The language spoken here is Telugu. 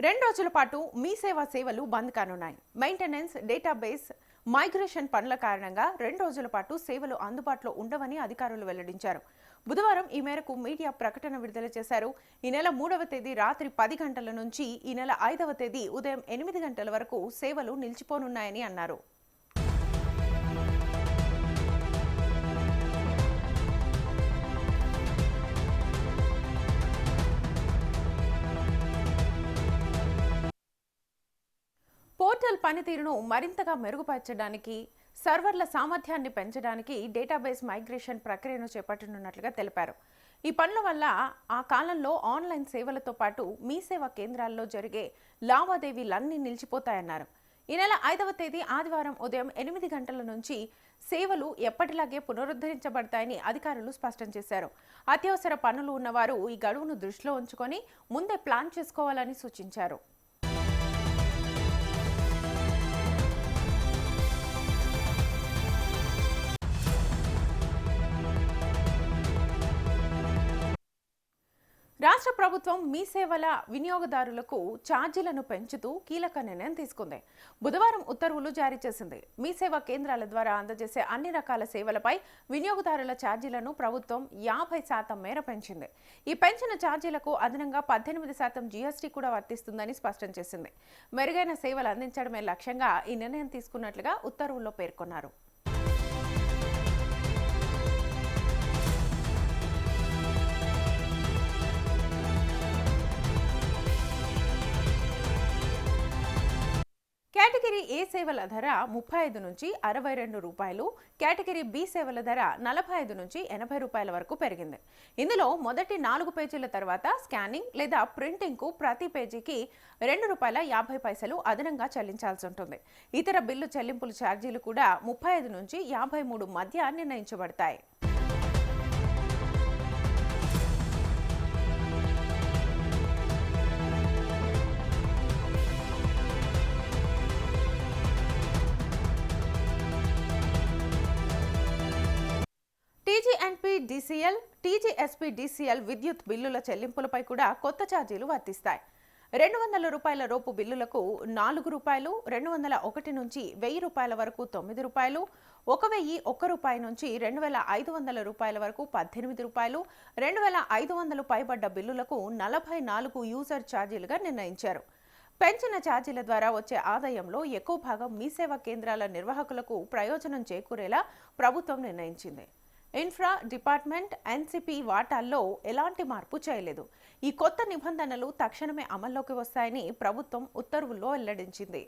2 రోజుల పాటు మీ సేవలు బంద్ కానున్నాయి. మెయింటెనెన్స్, డేటాబేస్ మైగ్రేషన్ పనుల కారణంగా 2 రోజుల పాటు సేవలు అందుబాటులో ఉండవని అధికారులు వెల్లడించారు. బుధవారం ఈ మేరకు మీడియా ప్రకటన విడుదల చేశారు. ఈ నెల 3వ తేదీ రాత్రి 10 గంటల నుంచి ఈ నెల 5వ తేదీ ఉదయం 8 గంటల వరకు సేవలు నిలిచిపోనున్నాయని అన్నారు. పోర్టల్ పనితీరును మరింతగా మెరుగుపరచడానికి, సర్వర్ల సామర్థ్యాన్ని పెంచడానికి డేటాబేస్ మైగ్రేషన్ ప్రక్రియను చేపట్టనున్నట్లుగా తెలిపారు. ఈ పనుల వల్ల ఆ కాలంలో ఆన్లైన్ సేవలతో పాటు మీ సేవా కేంద్రాల్లో జరిగే లావాదేవీలన్నీ నిలిచిపోతాయన్నారు. ఈ నెల 5వ తేదీ ఆదివారం ఉదయం 8 గంటల నుంచి సేవలు ఎప్పటిలాగే పునరుద్ధరించబడతాయని అధికారులు స్పష్టం చేశారు. అత్యవసర పనులు ఉన్నవారు ఈ గడువును దృష్టిలో ఉంచుకొని ముందే ప్లాన్ చేసుకోవాలని సూచించారు. రాష్ట్ర ప్రభుత్వం మీ సేవల వినియోగదారులకు ఛార్జీలను పెంచుతూ కీలక నిర్ణయం తీసుకుంది. బుధవారం ఉత్తర్వులు జారీ చేసింది. మీ సేవా కేంద్రాల ద్వారా అందజేసే అన్ని రకాల సేవలపై వినియోగదారుల ఛార్జీలను ప్రభుత్వం 50% మేర పెంచింది. ఈ పెంచిన ఛార్జీలకు అదనంగా 18% జీఎస్టీ కూడా వర్తిస్తుందని స్పష్టం చేసింది. మెరుగైన సేవలు అందించడమే లక్ష్యంగా ఈ నిర్ణయం తీసుకున్నట్లుగా ఉత్తర్వుల్లో పేర్కొన్నారు. కేటగిరీ ఏ సేవల ధర 35 నుంచి 62 రూపాయలు, కేటగిరీ బి సేవల ధర 45 నుంచి 80 రూపాయల వరకు పెరిగింది. ఇందులో మొదటి 4 పేజీల తర్వాత స్కానింగ్ లేదా ప్రింటింగ్కు ప్రతి పేజీకి ₹2.50 అదనంగా చెల్లించాల్సి ఉంటుంది. ఇతర బిల్లు చెల్లింపుల ఛార్జీలు కూడా 35 నుంచి 53 మధ్య నిర్ణయించబడతాయి. టీజీఎన్పీడీసీఎల్, టీజీఎస్పీడీసీఎల్ విద్యుత్ బిల్లుల చెల్లింపులపై కూడా కొత్త ఛార్జీలు వర్తిస్తాయి. ₹200 లోపు బిల్లులకు ₹4, 201 నుంచి ₹1000 వరకు ₹9, ₹1001 నుంచి ₹2500 వరకు ₹18, ₹2500 పైబడ్డ బిల్లులకు 44 యూజర్ ఛార్జీలుగా నిర్ణయించారు. పెంచిన ఛార్జీల ద్వారా వచ్చే ఆదాయంలో ఎక్కువ భాగం మీ సేవా కేంద్రాల నిర్వాహకులకు ప్రయోజనం చేకూరేలా ప్రభుత్వం నిర్ణయించింది. ఇన్ఫ్రా డిపార్ట్మెంట్ ఎన్సీపీ వాటాల్లో ఎలాంటి మార్పు చేయలేదు. ఈ కొత్త నిబంధనలు తక్షణమే అమల్లోకి వస్తాయని ప్రభుత్వం ఉత్తర్వుల్లో వెల్లడించింది.